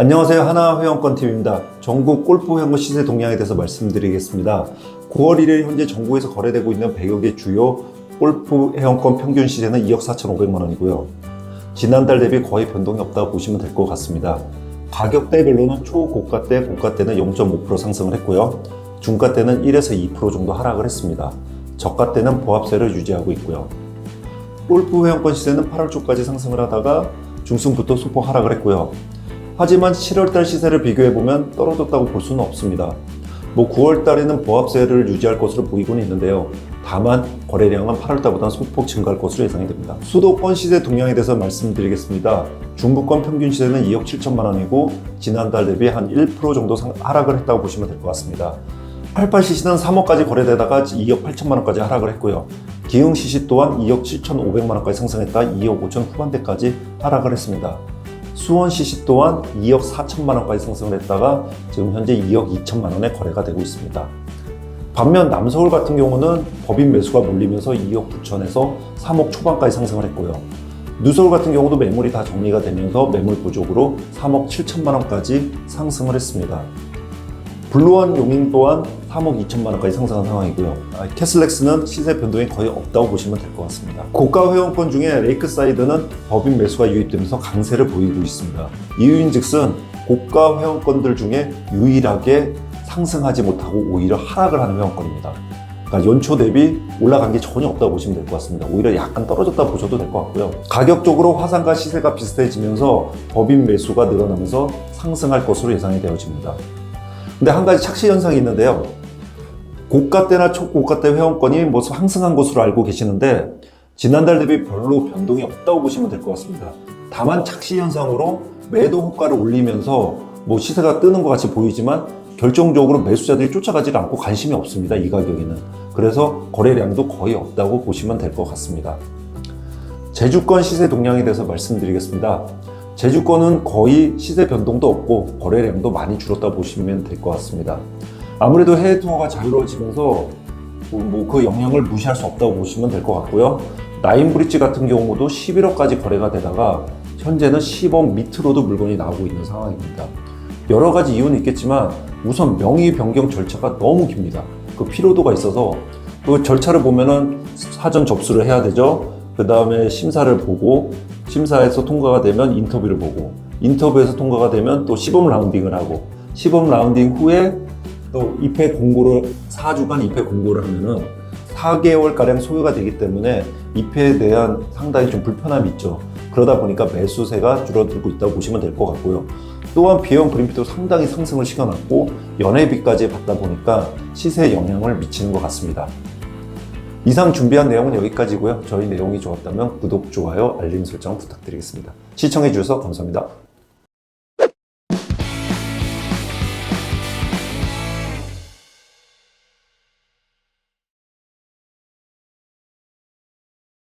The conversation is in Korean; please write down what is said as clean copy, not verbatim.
안녕하세요. 하나회원권팀입니다. 전국 골프 회원권 시세 동향에 대해서 말씀드리겠습니다. 9월 1일 현재 전국에서 거래되고 있는 100여 개 주요 골프 회원권 평균 시세는 2억 4,500만 원이고요. 지난달 대비 거의 변동이 없다고 보시면 될 것 같습니다. 가격대별로는 초고가대, 고가대는 0.5% 상승을 했고요. 중가대는 1에서 2% 정도 하락을 했습니다. 저가대는 보합세를 유지하고 있고요. 골프 회원권 시세는 8월 초까지 상승을 하다가 중순부터 소폭 하락을 했고요. 하지만 7월달 시세를 비교해보면 떨어졌다고 볼 수는 없습니다. 9월달에는 보합세를 유지할 것으로 보이고는 있는데요. 다만 거래량은 8월달보다 소폭 증가할 것으로 예상이 됩니다. 수도권 시세 동향에 대해서 말씀드리겠습니다. 중부권 평균 시세는 2억 7천만 원이고 지난달 대비 한 1% 정도 하락을 했다고 보시면 될 것 같습니다. 88CC는 3억까지 거래되다가 2억 8천만 원까지 하락을 했고요. 기흥CC 또한 2억 7,500만 원까지 상승했다 2억 5천 후반대까지 하락을 했습니다. 수원CC 또한 2억 4천만 원까지 상승을 했다가 지금 현재 2억 2천만 원에 거래가 되고 있습니다. 반면 남서울 같은 경우는 법인 매수가 몰리면서 2억 9천에서 3억 초반까지 상승을 했고요. 누서울 같은 경우도 매물이 다 정리가 되면서 매물 부족으로 3억 7천만 원까지 상승을 했습니다. 블루원 용인 또한 3억 2천만 원까지 상승한 상황이고요. 캐슬렉스는 시세 변동이 거의 없다고 보시면 될 것 같습니다. 고가 회원권 중에 레이크사이드는 법인 매수가 유입되면서 강세를 보이고 있습니다. 이유인즉슨 고가 회원권들 중에 유일하게 상승하지 못하고 오히려 하락을 하는 회원권입니다. 그러니까 연초 대비 올라간 게 전혀 없다고 보시면 될 것 같습니다. 오히려 약간 떨어졌다 보셔도 될 것 같고요. 가격적으로 화산과 시세가 비슷해지면서 법인 매수가 늘어나면서 상승할 것으로 예상이 되어집니다. 근데 한 가지 착시 현상이 있는데요. 고가대나 초고가대 회원권이 상승한 것으로 알고 계시는데 지난달 대비 별로 변동이 없다고 보시면 될 것 같습니다. 다만 착시 현상으로 매도 호가를 올리면서 시세가 뜨는 것 같이 보이지만 결정적으로 매수자들이 쫓아가지 않고 관심이 없습니다. 이 가격에는. 그래서 거래량도 거의 없다고 보시면 될 것 같습니다. 제주권 시세 동향에 대해서 말씀드리겠습니다. 제주권은 거의 시세 변동도 없고 거래량도 많이 줄었다 보시면 될 것 같습니다. 아무래도 해외 투어가 자유로워지면서 그 영향을 무시할 수 없다고 보시면 될 것 같고요. 나인브릿지 같은 경우도 11억까지 거래가 되다가 현재는 10억 밑으로도 물건이 나오고 있는 상황입니다. 여러 가지 이유는 있겠지만 우선 명의 변경 절차가 너무 깁니다. 그 피로도가 있어서 그 절차를 보면은 사전 접수를 해야 되죠. 그 다음에 심사를 보고 심사에서 통과가 되면 인터뷰를 보고 인터뷰에서 통과가 되면 또 시범 라운딩을 하고 시범 라운딩 후에 또 입회 공고를 4주간 입회 공고를 하면은 4개월가량 소요가 되기 때문에 입회에 대한 상당히 좀 불편함이 있죠. 그러다 보니까 매수세가 줄어들고 있다고 보시면 될 것 같고요. 또한 비용 그린피도 상당히 상승을 시켜놨고 연회비까지 받다 보니까 시세에 영향을 미치는 것 같습니다. 이상 준비한 내용은 여기까지고요. 저희 내용이 좋았다면 구독, 좋아요, 알림 설정 부탁드리겠습니다. 시청해 주셔서 감사합니다.